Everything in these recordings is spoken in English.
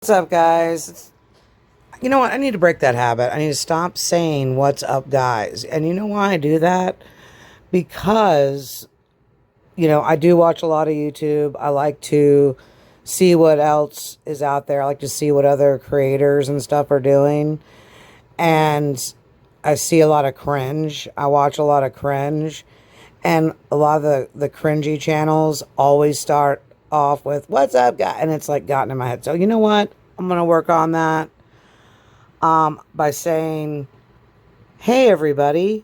What's up, guys? You know what? I need to break that habit. I need to stop saying what's up, guys. And you know why I do that? Because, I do watch a lot of YouTube. I like to see what else is out there. I like to see what other creators and stuff are doing. And I see a lot of cringe. I watch a lot of cringe. And a lot of the cringy channels always start off with, what's up, guy? And it's like gotten in my head. So you know what? I'm going to work on that by saying, hey, everybody.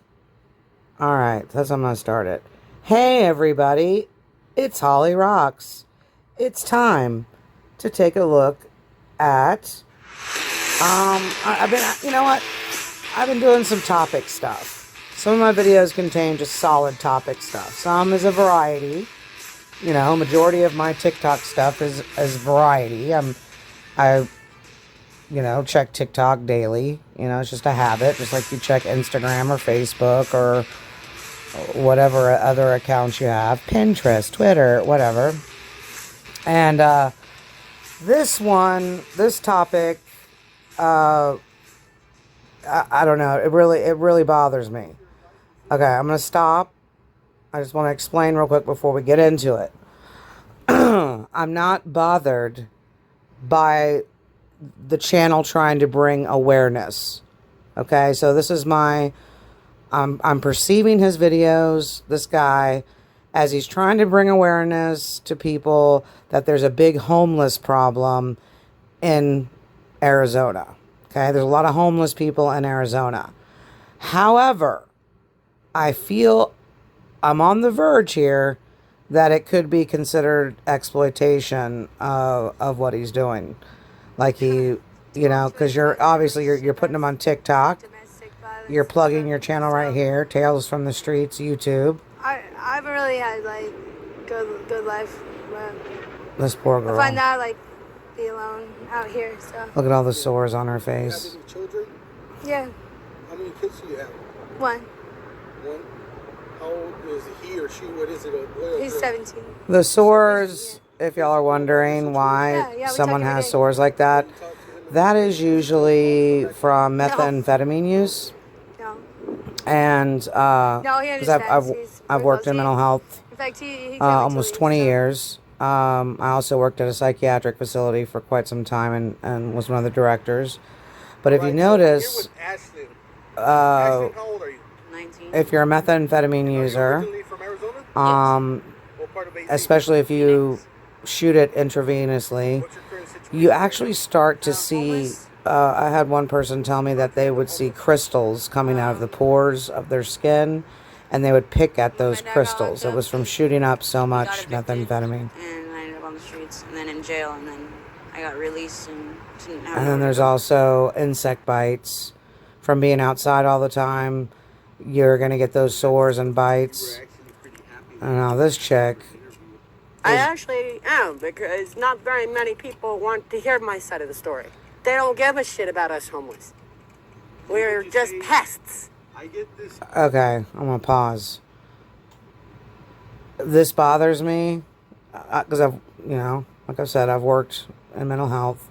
All right, that's how I'm going to start it. Hey, everybody. It's Holly Rocks. It's time to take a look at, I've been doing some topic stuff. Some of my videos contain just solid topic stuff. Some is a variety. Majority of my TikTok stuff is variety. I check TikTok daily. It's just a habit, just like you check Instagram or Facebook or whatever other accounts you have. Pinterest, Twitter, whatever. And this topic, I don't know. It really bothers me. Okay, I'm going to stop. I just want to explain real quick before we get into it. I'm not bothered by the channel trying to bring awareness. Okay, so this is I'm perceiving his videos, this guy, as he's trying to bring awareness to people that there's a big homeless problem in Arizona. Okay, there's a lot of homeless people in Arizona. However, I feel I'm on the verge here that it could be considered exploitation of what he's doing. Like because you're putting him on TikTok. You're plugging your channel right here, Tales from the Streets, YouTube. I haven't really had good life. But this poor girl. I find out be alone out here. So look at all the sores on her face. Do you have any children? Yeah. How many kids do you have? One. One. How old is he or she? What is it? A boy or He's girl? 17. The sores, if y'all are wondering why someone has sores like that, that is usually from methamphetamine use. No. And No, he understands. I've worked in mental health in fact, he almost 20 years. I also worked at a psychiatric facility for quite some time and was one of the directors. But if you notice, Ashton, how old are you? 19. if you're a methamphetamine user, especially if you shoot it intravenously, you actually start to see, I had one person tell me that they would see crystals coming out of the pores of their skin, and they would pick at those crystals. It was from shooting up so much methamphetamine. And I ended up on the streets, and then in jail, and then I got released and didn't have. And then there's also insect bites from being outside all the time. You're gonna get those sores and bites. And now this chick. I actually am, because not very many people want to hear my side of the story. They don't give a shit about us homeless. We're just pests. I get this. Okay, I'm gonna pause. This bothers me because like I said, I've worked in mental health.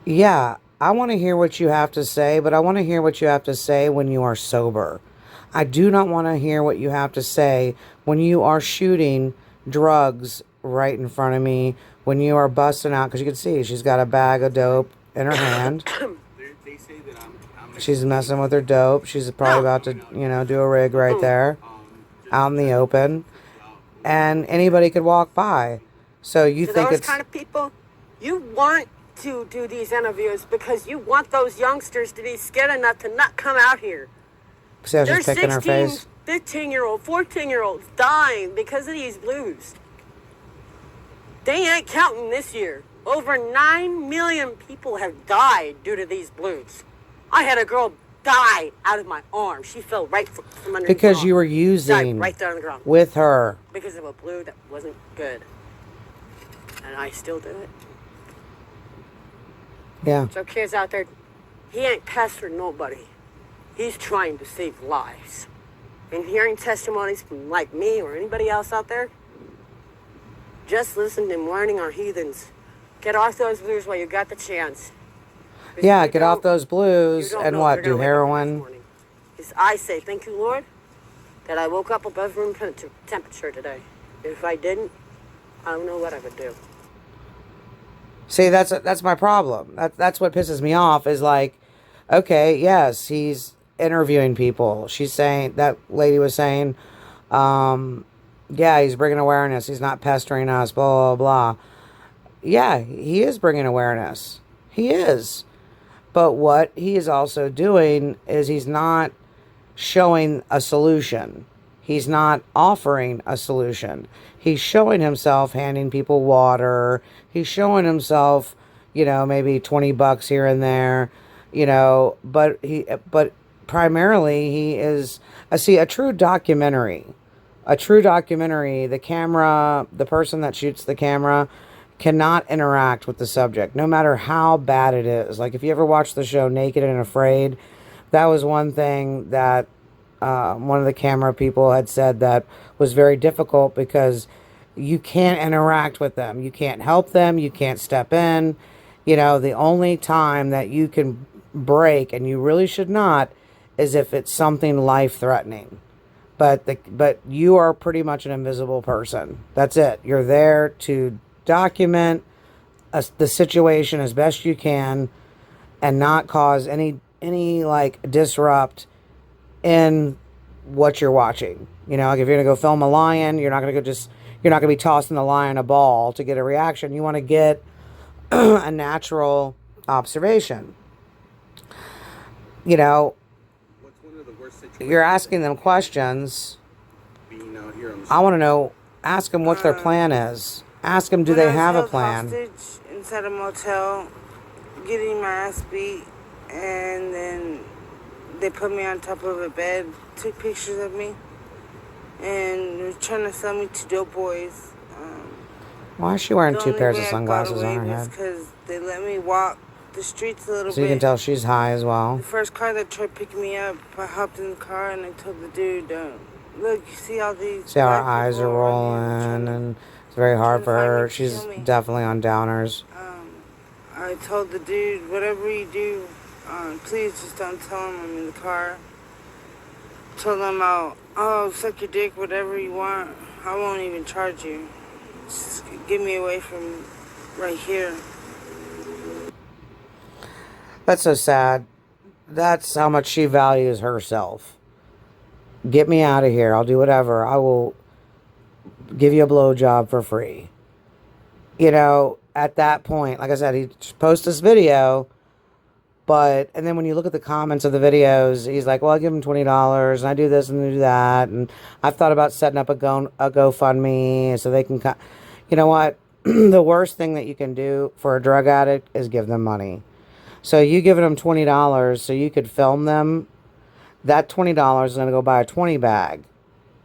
Yeah, I want to hear what you have to say, but I want to hear what you have to say when you are sober. I do not want to hear what you have to say when you are shooting drugs right in front of me, when you are busting out, because you can see she's got a bag of dope in her hand. They say that I'm She's messing with her dope. She's probably about to, do a rig right there, out in the open, and anybody could walk by. So you think those it's kind of people, you want to do these interviews because you want those youngsters to be scared enough to not come out here. See how she's There's picking her 16, face? 15-year-old, 14-year-olds dying because of these blues. They ain't counting this year. Over 9 million people have died due to these blues. I had a girl die out of my arm. She fell right from underneath Because my arm. you were Died using right there on the ground. with her. Because of a blue that wasn't good. And I still do it. Yeah. So kids out there, he ain't pestering nobody. He's trying to save lives. And hearing testimonies from like me or anybody else out there, just listening and learning our heathens Get off those blues while you got the chance. Because Yeah, if you get off don't, those you blues don't and know what? if you're Do gonna wake up the next heroin? morning. Because I say, thank you, Lord, that I woke up above room temperature today. If I didn't, I don't know what I would do. See, that's my problem. That's what pisses me off is like, okay, yes, he's interviewing people. She's saying, that lady was saying, yeah, he's bringing awareness. He's not pestering us, blah, blah, blah. Yeah, he is bringing awareness. He is. But what he is also doing is he's not showing a solution. He's not offering a solution. He's showing himself handing people water. He's showing himself, you know, maybe $20 here and there, you know, but primarily he is, see, a true documentary, the camera, the person that shoots the camera cannot interact with the subject, no matter how bad it is. Like if you ever watch the show Naked and Afraid, that was one thing that one of the camera people had said that was very difficult because you can't interact with them. You can't help them. You can't step in. You know, the only time that you can break, and you really should not, is if it's something life-threatening. But you are pretty much an invisible person. That's it. You're there to document the situation as best you can and not cause any like disrupt in what you're watching. You know, like if you're gonna go film a lion, you're not gonna be tossing the lion a ball to get a reaction. You want to get a natural observation. You know, What's one of the worst situations? you're asking them questions. Being out here on the I want to know, ask them what their plan is. Ask them, do they have a plan? Hostage inside a motel, getting my ass beat, and then they put me on top of a bed, took pictures of me, and were trying to sell me to dope boys. Why is she wearing The two only pairs way of I got sunglasses away on her was head? because they let me walk the streets a little So you bit. can tell she's high as well. The first car that tried picking me up, I hopped in the car and I told the dude, look, you see all these... See how her black eyes people are around here rolling, and it's very hard for trying to find her. me to She's kill me. definitely on downers. I told the dude, whatever you do, please just don't tell him I'm in the car. Told him I'll suck your dick, whatever you want. I won't even charge you. Just get me away from right here. That's so sad. That's how much she values herself. Get me out of here. I'll do whatever. I will give you a blowjob for free. You know, at that point, like I said, he posts this video, and then when you look at the comments of the videos, he's like, well, I give him $20, and I do this and do that, and I've thought about setting up a GoFundMe so they can, you know what? The worst thing that you can do for a drug addict is give them money. So you giving them $20 so you could film them, that $20 is going to go buy a 20 bag.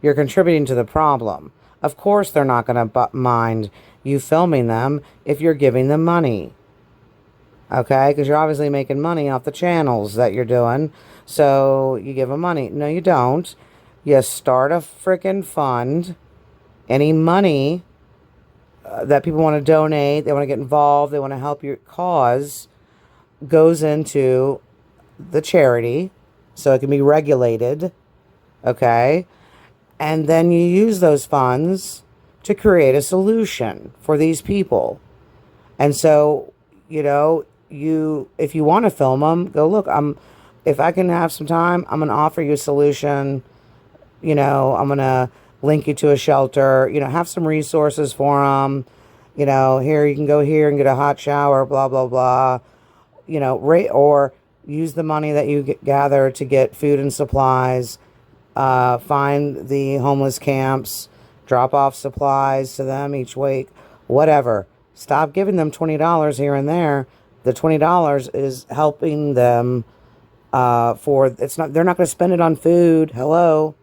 You're contributing to the problem. Of course they're not going to mind you filming them if you're giving them money. Okay? Because you're obviously making money off the channels that you're doing. So you give them money. No, you don't. You start a freaking fund. Any money that people want to donate, they want to get involved, they want to help your cause, goes into the charity. So it can be regulated. Okay? And then you use those funds to create a solution for these people. And so, you know, if you want to film them, go look. If I can have some time, I'm going to offer you a solution. You know, I'm going to link you to a shelter. You know, have some resources for them. You know, here, you can go here and get a hot shower, blah, blah, blah. You know, or use the money that you gather to get food and supplies. Find the homeless camps, drop off supplies to them each week, whatever. Stop giving them $20 here and there. The $20 is helping them they're not going to spend it on food. Hello.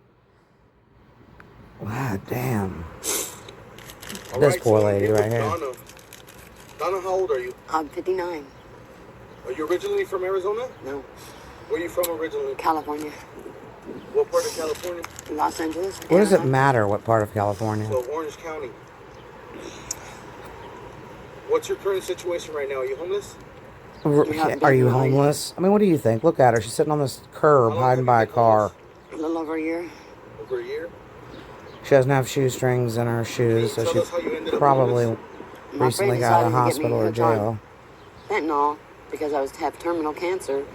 Wow, damn. All This right, poor so I'm lady here right with here. Donna, how old are you? I'm 59. Are you originally from Arizona? No, Where are you from originally? California. What part of California? Los Angeles. What does it Anaheim. matter what part of California? So Orange County. What's your current situation right now? Are you homeless? Are you homeless? I mean, what do you think? Look at her. She's sitting on this curb hiding by a car. A little over a year. Over a year? She doesn't have shoestrings in her shoes, so she probably recently got out of the hospital or jail. Fentanyl, because I have terminal cancer,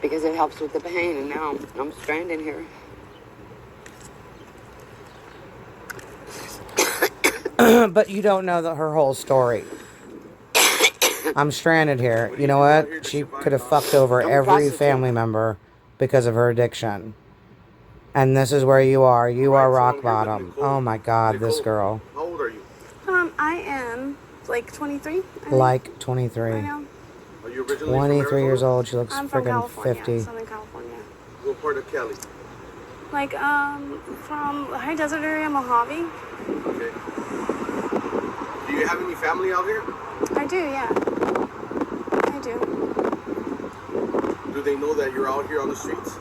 because it helps with the pain, and now I'm stranded here. But you don't know her whole story. I'm stranded here. You know what? She could have fucked over every family member because of her addiction. And this is where you are. You are rock bottom. Oh my God, this girl. How old are you? I am like 23. Like 23. I know. Are you originally 23 years old. She looks I'm from freaking California, 50. Southern California. What part of Cali? Like, from the high desert area, Mojave. Okay. Do you have any family out here? I do, yeah. I do. Do they know that you're out here on the streets?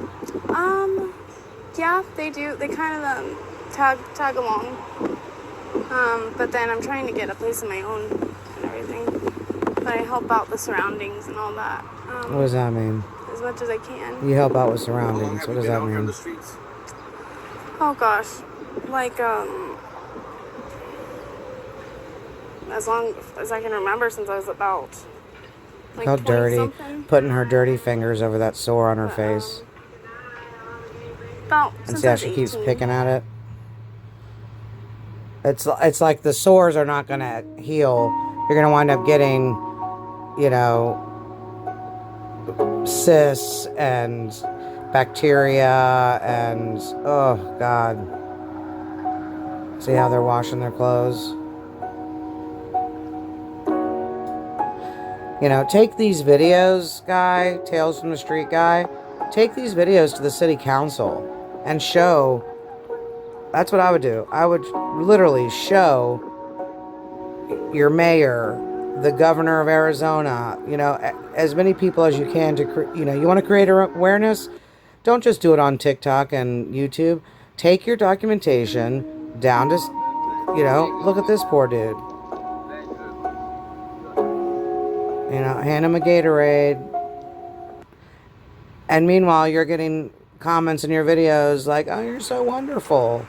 Yeah, they do. They kind of, tag along. But then I'm trying to get a place of my own and everything. But I help out the surroundings and all that. What does that mean? As much as I can. You help out with How long surroundings. have What you does been that out here on mean? the streets? Oh gosh. Like, as long as I can remember, since I was about like How 20 dirty. something. Putting her dirty fingers over that sore on her face. About And since see I how was she keeps 18. picking at it? It's like the sores are not going to heal. You're going to wind up getting, you know, cysts and bacteria and, oh, God. See how they're washing their clothes? You know, take these videos, guy, Tales from the Street guy, take these videos to the city council and show. That's what I would do. I would literally show your mayor, the governor of Arizona, you know, as many people as you can to, you know, you want to create awareness? Don't just do it on TikTok and YouTube. Take your documentation down to, you know, look at this poor dude. You know, hand him a Gatorade. And meanwhile, you're getting comments in your videos like, oh, you're so wonderful.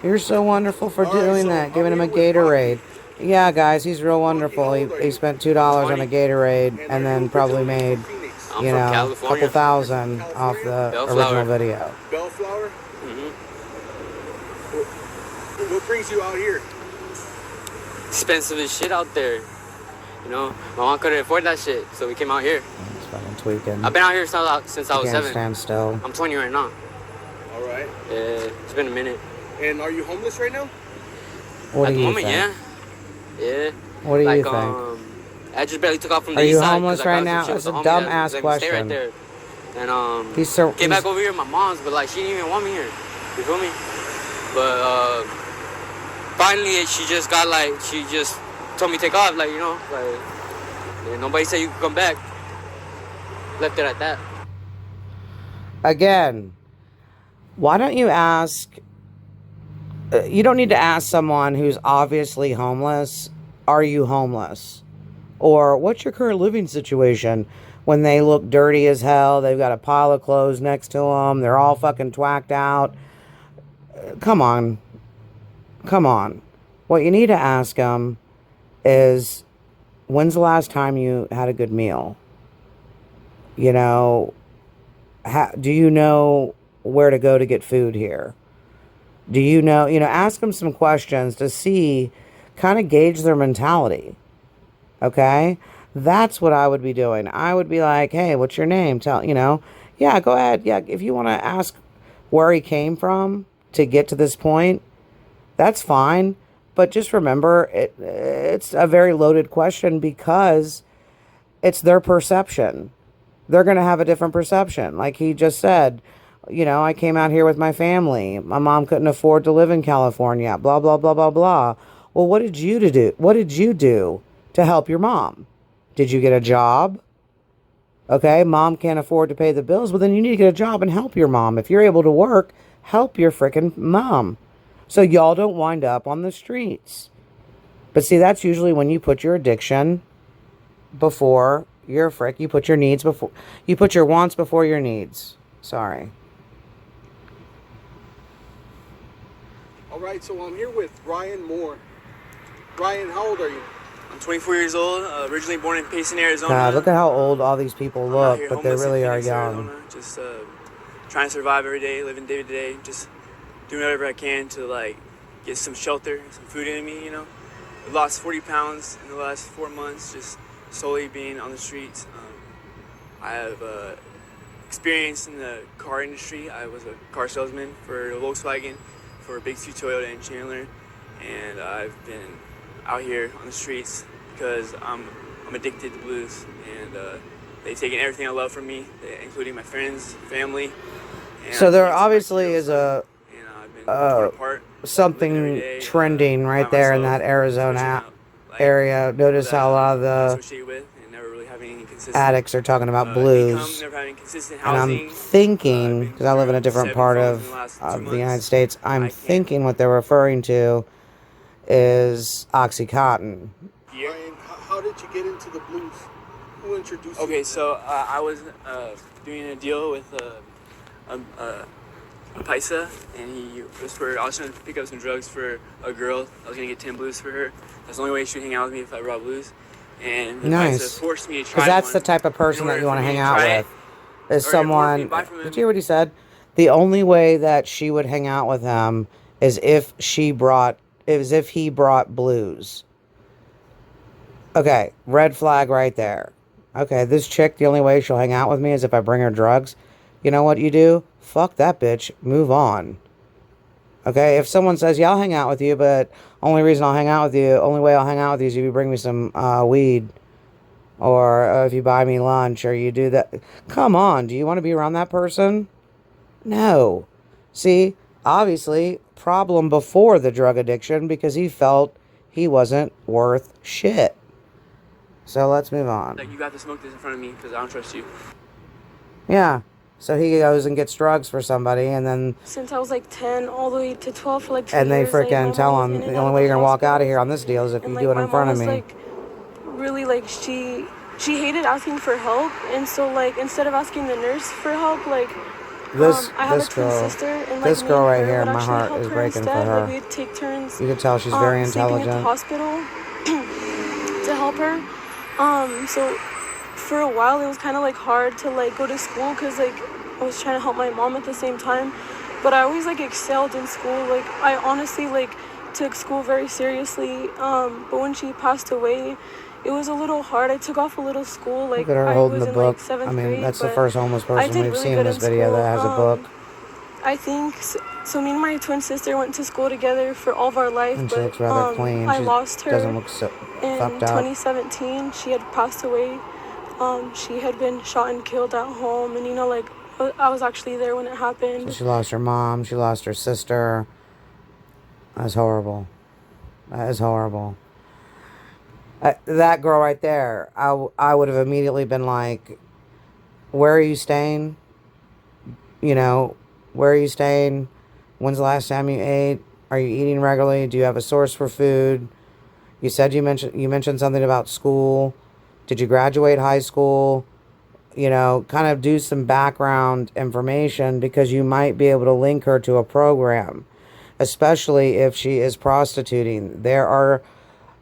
You're so wonderful for doing that, giving him a Gatorade. Yeah, guys, he's real wonderful. He spent $2 on a Gatorade and then probably made, you know, a couple thousand off the original video. Bellflower? What brings you out here? Expensive as shit out there. You know, my mom couldn't afford that shit, so we came out here. He's fucking tweaking. I've been out here since I was 7. Stand still. I'm 20 right now. All right. Yeah, it's been a minute. And are you homeless right now? What At do the you moment, think? yeah. What do you Like, think? I just barely took off from the Are east you side. homeless 'cause I right found now? some shit That's with a the homie dumb that ass was like, stay question. right there. And came back over here with my mom's, but like she didn't even want me here. You feel me? But finally, she just told me to take off. Like, you know, like, yeah, nobody said you could come back. Left it at that. Again, why don't you ask? You don't need to ask someone who's obviously homeless, are you homeless? Or what's your current living situation? When they look dirty as hell, they've got a pile of clothes next to them, they're all fucking twacked out. Come on. Come on. What you need to ask them is, when's the last time you had a good meal? You know, do you know where to go to get food here? Do you know, ask them some questions to see, kind of gauge their mentality. Okay? That's what I would be doing. I would be like, hey, what's your name? Yeah, go ahead. Yeah, if you want to ask where he came from to get to this point, that's fine. But just remember, it's a very loaded question because it's their perception. They're going to have a different perception. Like he just said, I came out here with my family. My mom couldn't afford to live in California, blah, blah, blah, blah, blah. Well, what did you do? What did you do to help your mom? Did you get a job? Okay, mom can't afford to pay the bills. Well, then you need to get a job and help your mom. If you're able to work, help your freaking mom. So y'all don't wind up on the streets. But see, that's usually when you put your addiction before your frick. You put your needs before, you put your wants before your needs. Sorry. All right, so I'm here with Ryan Moore. Ryan, how old are you? I'm 24 years old, originally born in Payson, Arizona. God, look at how old all these people look, but they really are young. Arizona, just trying to survive every day, living day to day, just doing whatever I can to like get some shelter, some food in me, you know. I've lost 40 pounds in the last 4 months, just solely being on the streets. I have experience in the car industry. I was a car salesman for Volkswagen, for Big C Toyota in Chandler, and I've been out here on the streets because I'm addicted to blues, and they've taken everything I love from me, including my friends, family. And so there obviously is a apart, something trending right there in that Arizona area. Notice how a lot of the addicts are talking about blues. And I'm thinking, because I live in a different part of the United States, I'm thinking what they're referring to is Oxycontin. Ryan, how did you get into the blues? Who introduced you? Okay, so I was doing a deal with a paisa, and he was I was trying to pick up some drugs for a girl. I was gonna get 10 blues for her. That's the only way she would hang out with me if I brought blues. And the paisa forced me to try. Because that's the type of person that you want to hang out with. Is someone. Did you hear what he said? The only way that she would hang out with him is if he brought blues. Okay, red flag right there. Okay, this chick, the only way she'll hang out with me is if I bring her drugs. You know what you do? Fuck that bitch. Move on. Okay, if someone says, yeah, I'll hang out with you, but only way I'll hang out with you is if you bring me some weed, or if you buy me lunch, or you do that. Come on, do you want to be around that person? No. See, obviously, problem before the drug addiction, because he felt he wasn't worth shit. So let's move on. Like, you got to smoke this in front of me because I don't trust you. Yeah. So he goes and gets drugs for somebody, and then... Since I was like 10 all the way to 12 for like 2 and they years, freaking like, tell him, the only way you're going to walk out of here on this deal is if you do it in front of me. Like, really, like, she hated asking for help, and so, like, instead of asking the nurse for help, like... I have a twin sister, and like this girl right here, my actually heart is breaking for her. Like, we'd take turns. You can tell she's very intelligent. Sleeping at the hospital to help her. So for a while it was kind of like hard to like go to school because like I was trying to help my mom at the same time. But I always like excelled in school. Like I honestly like took school very seriously. But when she passed away, it was a little hard. I took off a little school. Like, look at her holding the book. Like, 7th I mean, grade, that's the first homeless person we've seen in this video that has a book. I think so. Me and my twin sister went to school together for all of our life. And she but looks rather clean. I lost her. Doesn't look so fucked up. In 2017, she had passed away. She had been shot and killed at home, and you know, like I was actually there when it happened. So she lost her mom. She lost her sister. That's horrible. That is horrible. That girl right there, I would have immediately been like, where are you staying? You know, where are you staying? When's the last time you ate? Are you eating regularly? Do you have a source for food? You said you mentioned something about school. Did you graduate high school? You know, kind of do some background information, because you might be able to link her to a program, especially if she is prostituting. There are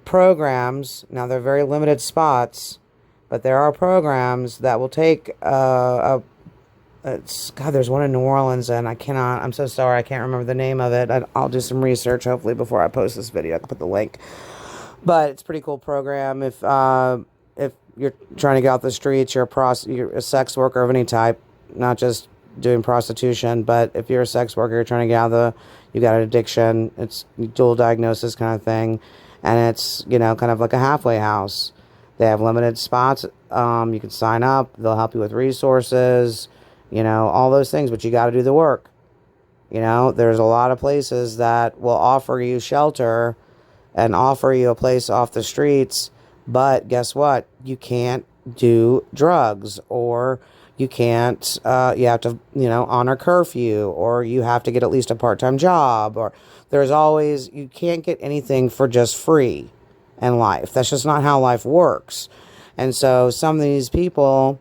programs, now they're very limited spots, but there are programs that will take God, there's one in New Orleans, and I'm so sorry, I can't remember the name of it. I'll do some research hopefully before I post this video. I can put the link, but it's a pretty cool program. If you're trying to get out the streets, you're a sex worker of any type, not just doing prostitution, but if you're a sex worker, you're trying to get out you got an addiction, it's dual diagnosis kind of thing. And it's, you know, kind of like a halfway house. They have limited spots. You can sign up. They'll help you with resources, you know, all those things. But you got to do the work. You know, there's a lot of places that will offer you shelter and offer you a place off the streets. But guess what? You can't do drugs, or you can't, you have to, you know, honor curfew, or you have to get at least a part-time job, or there's always, you can't get anything for just free. in life. That's just not how life works. And so some of these people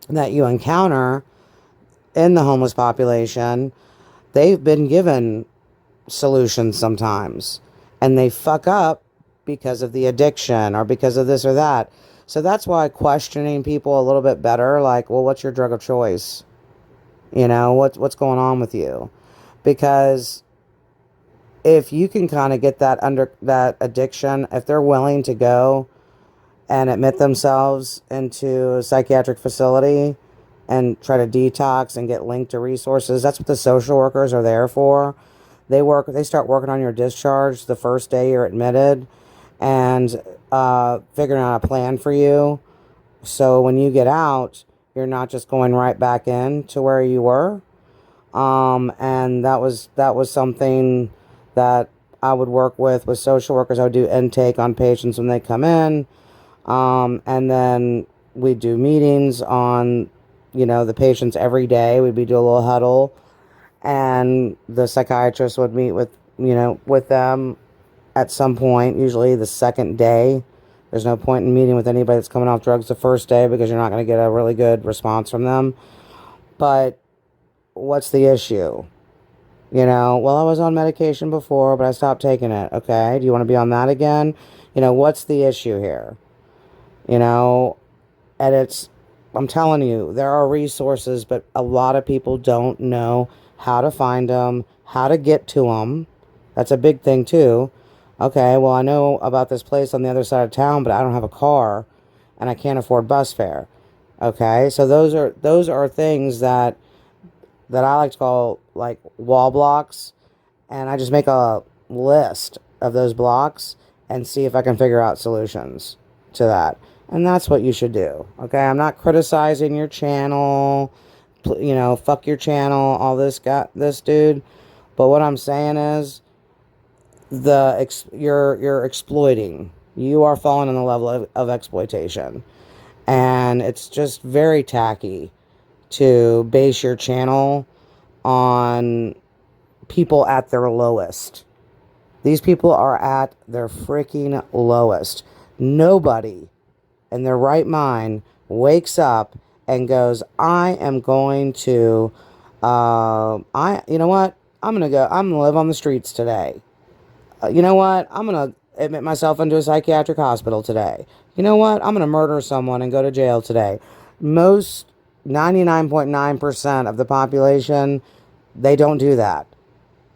that you encounter in the homeless population, they've been given solutions sometimes, and they fuck up because of the addiction or because of this or that. So that's why questioning people a little bit better, like, well, what's your drug of choice? You know, what's going on with you? Because if you can kind of get that under that addiction, if they're willing to go and admit themselves into a psychiatric facility and try to detox and get linked to resources, that's what the social workers are there for. They start working on your discharge the first day you're admitted, and figuring out a plan for you. So when you get out, you're not just going right back in to where you were. And that was something that I would work with social workers. I would do intake on patients when they come in. And then we do meetings on, the patients every day. We'd do a little huddle, and the psychiatrist would meet with them at some point, usually the second day. There's no point in meeting with anybody that's coming off drugs the first day, because you're not going to get a really good response from them. But what's the issue? Well, I was on medication before, but I stopped taking it. Okay, do you want to be on that again? What's the issue here? And I'm telling you, there are resources, but a lot of people don't know how to find them, how to get to them. That's a big thing too. Okay, well, I know about this place on the other side of town, but I don't have a car, and I can't afford bus fare. Okay, so those are things that I like to call like wall blocks, and I just make a list of those blocks and see if I can figure out solutions to that. And that's what you should do. Okay, I'm not criticizing your channel, fuck your channel, all this dude. But what I'm saying is, you're exploiting. You are falling on the level of exploitation, and it's just very tacky to base your channel on people at their lowest. These people are at their freaking lowest. Nobody in their right mind wakes up and goes, I am going to, you know what? I'm going to live on the streets today. You know what? I'm going to admit myself into a psychiatric hospital today. You know what? I'm going to murder someone and go to jail today. Most 99.9% of the population, they don't do that.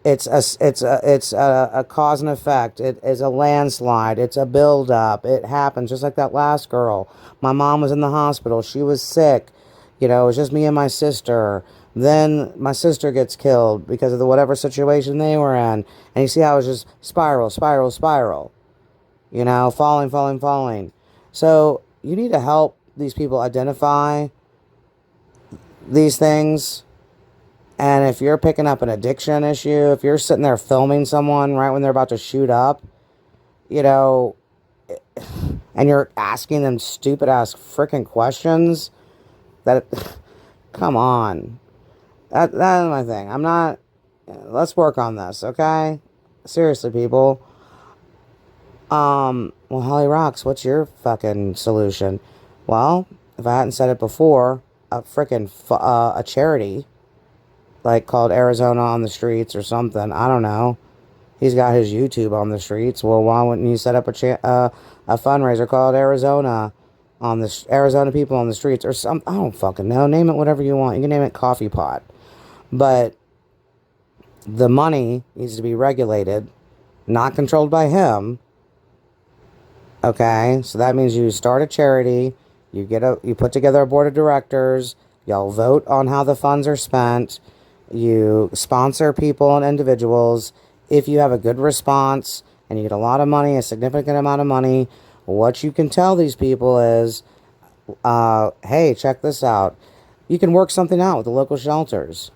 It's a cause and effect. It is a landslide. It's a buildup. It happens just like that last girl. My mom was in the hospital. She was sick. It was just me and my sister. Then my sister gets killed because of whatever situation they were in. And you see how it's just spiral. Falling. So you need to help these people identify these things. And if you're picking up an addiction issue, if you're sitting there filming someone right when they're about to shoot up, and you're asking them stupid ass freaking questions, come on. That is my thing. Let's work on this, okay? Seriously, people. Well, Holly Rocks, what's your fucking solution? Well, if I hadn't said it before, a freaking a charity, like called Arizona on the Streets or something. I don't know. He's got his YouTube on the streets. Well, why wouldn't you set up a fundraiser called Arizona People on the Streets or something? I don't fucking know. Name it whatever you want. You can name it Coffee Pot. But the money needs to be regulated, not controlled by him. Okay? So that means you start a charity, you put together a board of directors, y'all vote on how the funds are spent, you sponsor people and individuals. If you have a good response and you get a lot of money, a significant amount of money, what you can tell these people is, hey, check this out. You can work something out with the local shelters.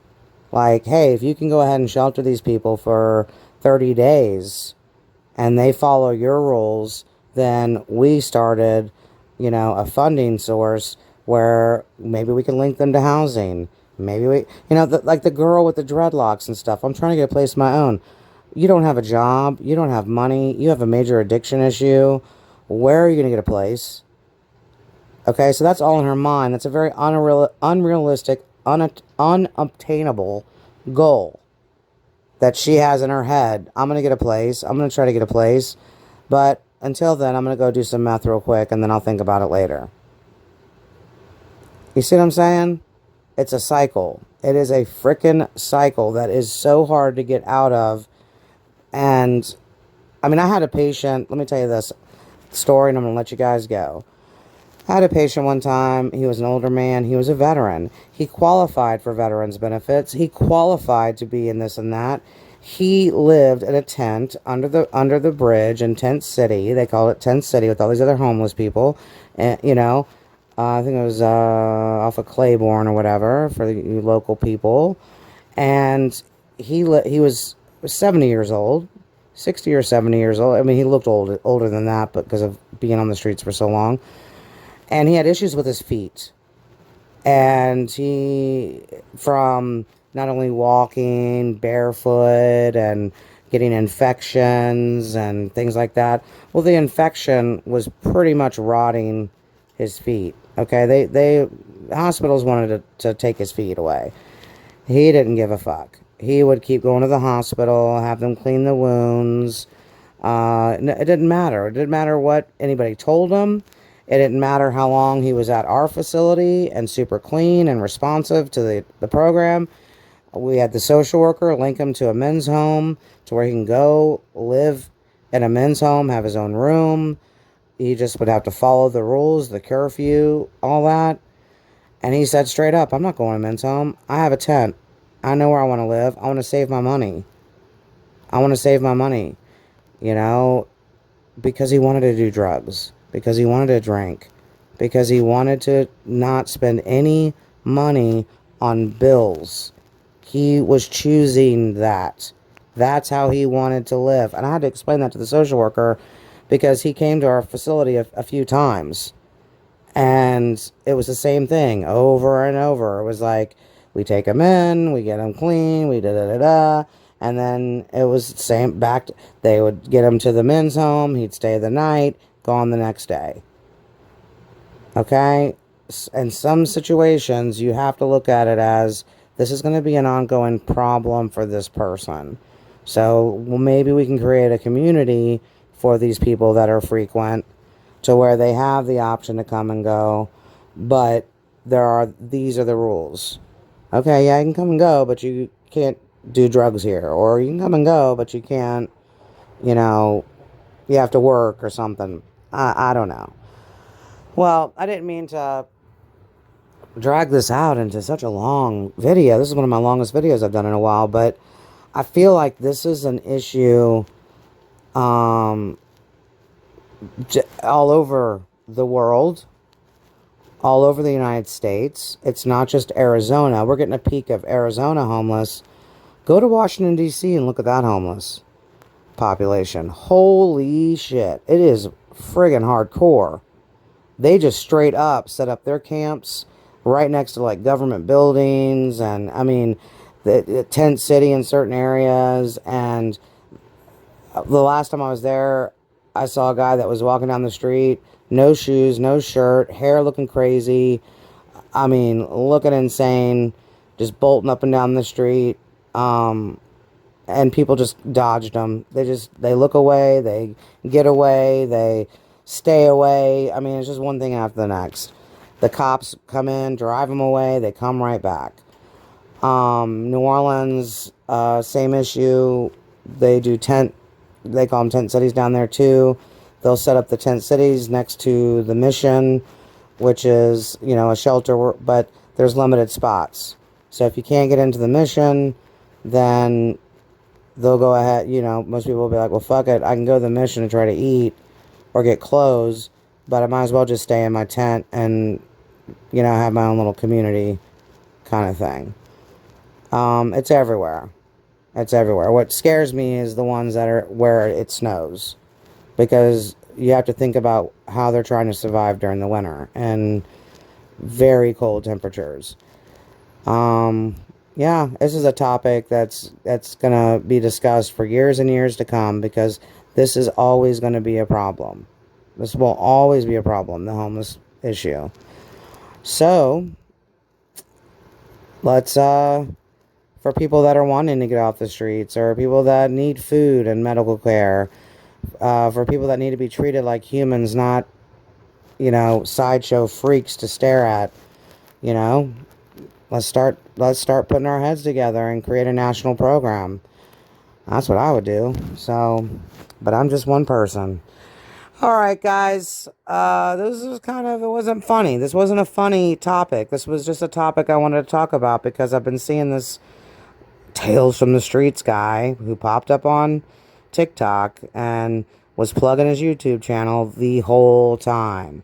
Like, hey, if you can go ahead and shelter these people for 30 days and they follow your rules, then we started, a funding source where maybe we can link them to housing. Maybe we, like the girl with the dreadlocks and stuff. I'm trying to get a place of my own. You don't have a job. You don't have money. You have a major addiction issue. Where are you going to get a place? Okay, so that's all in her mind. That's a very unrealistic, unobtainable goal that she has in her head. I'm going to get a place. I'm going to try to get a place. But until then, I'm going to go do some meth real quick, and then I'll think about it later. You see what I'm saying? It's a cycle. It is a freaking cycle that is so hard to get out of. And, I mean, I had a patient. Let me tell you this story, and I'm going to let you guys go. I had a patient one time. He was an older man. He was a veteran. He qualified for veterans benefits. He qualified to be in this and that. He lived in a tent under the bridge in Tent City. They call it Tent City with all these other homeless people. And, you know, I think it was off of Claiborne or whatever for the local people. And he was 70 years old, 60 or 70 years old. I mean, he looked older than that, but because of being on the streets for so long. And he had issues with his feet. And he, from not only walking barefoot and getting infections and things like that. Well, the infection was pretty much rotting his feet. Okay, the hospitals wanted to take his feet away. He didn't give a fuck. He would keep going to the hospital, have them clean the wounds. It didn't matter. It didn't matter what anybody told him. It didn't matter how long he was at our facility and super clean and responsive to the program. We had the social worker link him to a men's home to where he can go live in a men's home, have his own room. He just would have to follow the rules, the curfew, all that. And he said straight up, I'm not going to a men's home. I have a tent. I know where I want to live. I want to save my money. I want to save my money, you know, because he wanted to do drugs. Because he wanted to drink, because he wanted to not spend any money on bills. He was choosing that. That's how he wanted to live. And I had to explain that to the social worker because he came to our facility a few times. And it was the same thing over and over. It was like, we take him in, we get him clean, we da-da-da-da. And then it was the same back. They would get him to the men's home. He'd stay the night. Gone the next day. Okay? In some situations, you have to look at it as this is going to be an ongoing problem for this person. So maybe we can create a community for these people that are frequent to where they have the option to come and go. But these are the rules. Okay, yeah, you can come and go, but you can't do drugs here. Or you can come and go, but you can't, you know, you have to work or something. I don't know. Well, I didn't mean to drag this out into such a long video. This is one of my longest videos I've done in a while, but I feel like this is an issue all over the world, all over the United States. It's not just Arizona. We're getting a peak of Arizona homeless. Go to Washington, D.C. and look at that homeless population. Holy shit. It is friggin' hardcore. They just straight up set up their camps right next to like government buildings and I mean the tent city in certain areas. And the last time I was there, I saw a guy that was walking down the street, no shoes, no shirt, hair looking crazy. I mean, looking insane, just bolting up and down the street. And people just dodged them. They look away, they get away, they stay away. I mean, it's just one thing after the next. The cops come in, drive them away, they come right back. New Orleans, same issue. They call them tent cities down there too. They'll set up the tent cities next to the mission, which is, you know, a shelter, but there's limited spots. So if you can't get into the mission, then they'll go ahead, you know, most people will be like, well, fuck it, I can go to the mission and try to eat or get clothes, but I might as well just stay in my tent and, you know, have my own little community kind of thing. It's everywhere. It's everywhere. What scares me is the ones that are where it snows, because you have to think about how they're trying to survive during the winter and very cold temperatures. yeah, this is a topic that's gonna be discussed for years and years to come, because this is always going to be a problem. This will always be a problem, the homeless issue. So, let's, for people that are wanting to get off the streets, or people that need food and medical care, for people that need to be treated like humans, not, you know, sideshow freaks to stare at, you know, let's start putting our heads together and create a national program. That's what I would do. So, but I'm just one person. All right, guys. This was kind of, it wasn't funny. This wasn't a funny topic. This was just a topic I wanted to talk about, because I've been seeing this Tales from the Streets guy who popped up on TikTok and was plugging his YouTube channel the whole time.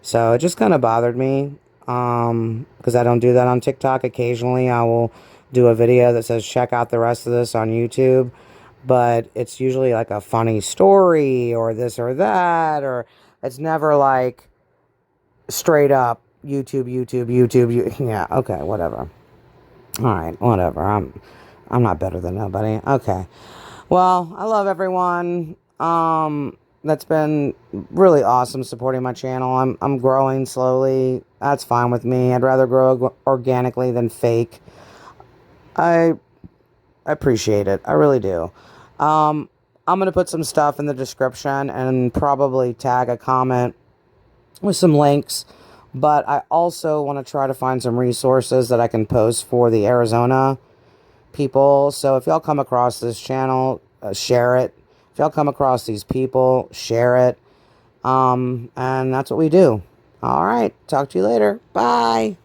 So it just kind of bothered me, because I don't do that on TikTok. Occasionally I will do a video that says check out the rest of this on YouTube, but it's usually like a funny story or this or that, or it's never like straight up YouTube. Yeah, okay, whatever. All right, whatever. I'm not better than nobody. Okay. Well, I love everyone. That's been really awesome supporting my channel. I'm growing slowly. That's fine with me. I'd rather grow organically than fake. I appreciate it. I really do. I'm going to put some stuff in the description and probably tag a comment with some links. But I also want to try to find some resources that I can post for the Arizona people. So if y'all come across this channel, share it. If y'all come across these people, share it. And that's what we do. All right. Talk to you later. Bye.